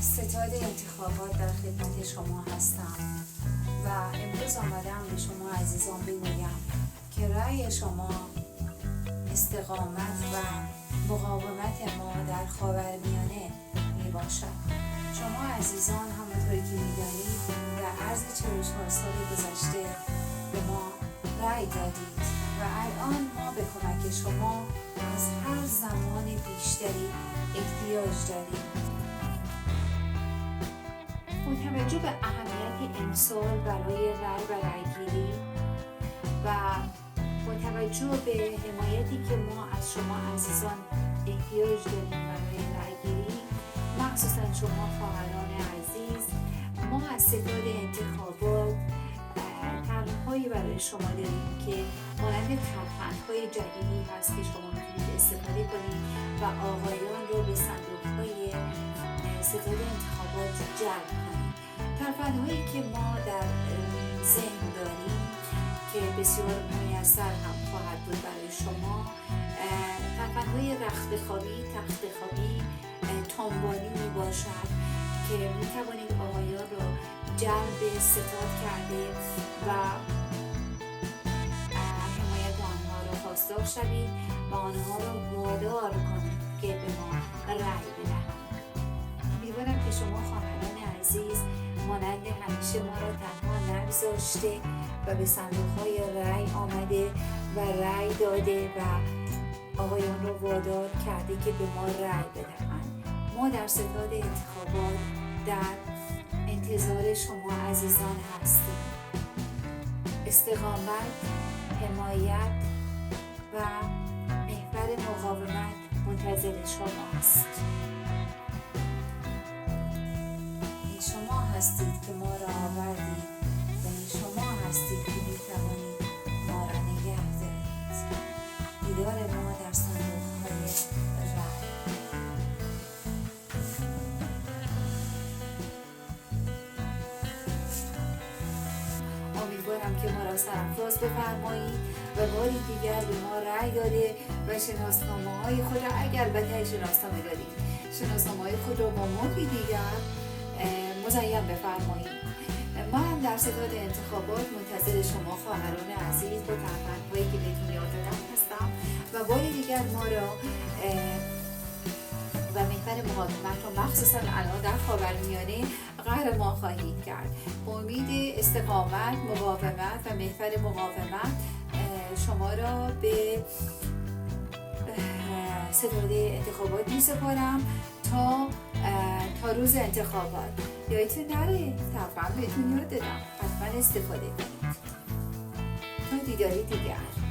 ستاد انتخابات در خدمت شما هستم و امروز آمدم به شما عزیزان بگویم که رأی شما استقامت و مقاومت ما در خاورمیانه می باشد. شما عزیزان همونطوری که می‌دانید در عرض 44 سال گذشته به ما رأی دادید و الان ما به کمک شما از هر زمان بیشتری احتیاج داریم. با توجه به اهمیت امسال برای رأی و رأیگیری و با توجه به حمایتی که ما از شما عزیزان احتیاج داریم برای رأیگیری، مخصوصا شما خواهران عزیز، ما از ستاد انتخابات طرح‌هایی برای شما داریم که مانند ترفندهای جدیدی هست که شما میتونید استفاده کنید و آقایان رو به صندوق‌های ستاد انتخابات جلب کنید. ترفندهایی که ما در ذهن داریم که بسیار میسر هم خواهد بود برای شما، ترفندهای رخت خوابی، تخت خوابی، تامبانی می باشد که می توانید آقایان رو جلب ستاد کرده و حمایت آنها را خواستار شوید و آنها را وادار کنید که به ما رأی بدهند. امیدوارم که شما خواهران عزیز مانند همیشه ما را تنها نگذاشته و به صندوق‌های رأی آمده و رأی داده و آقایان را وادار کرده که به ما رأی بدهند. ما در ستاد انتخابات در انتظار شما عزیزان هستیم. استقامت، حمایت و محور مقاومت منتظر شما است. این شما هستید که ما را آوردید و این شما هستید که می توانید ما را نگه دارید. دیدار ما در صندوق‌های رأی. امیدوارم که ما را سرافراز بفرمایید و باری دیگر به ما رأی داده و شناسنامه‌های خود را، اگر البته شناسنامه دارید، شناسنامه‌های خود را با مهری دیگر مزین بفرمایید. ما هم در ستاد انتخابات منتظر شما خواهران عزیز با ترفندهایی که بهتون یاد دادم هستم و باری دیگر ما را و محور مقاومت رو مخصوصا الان در خاورمیانه قهرمان خواهید کرد. امید استقامت، مقاومت و محور مقاومت شما را به ستاد انتخابات می سپارم تا روز انتخابات. یادتون نره ترفند بهتون یاد دادم، حتما استفاده کنید. تا دیداری دیگر.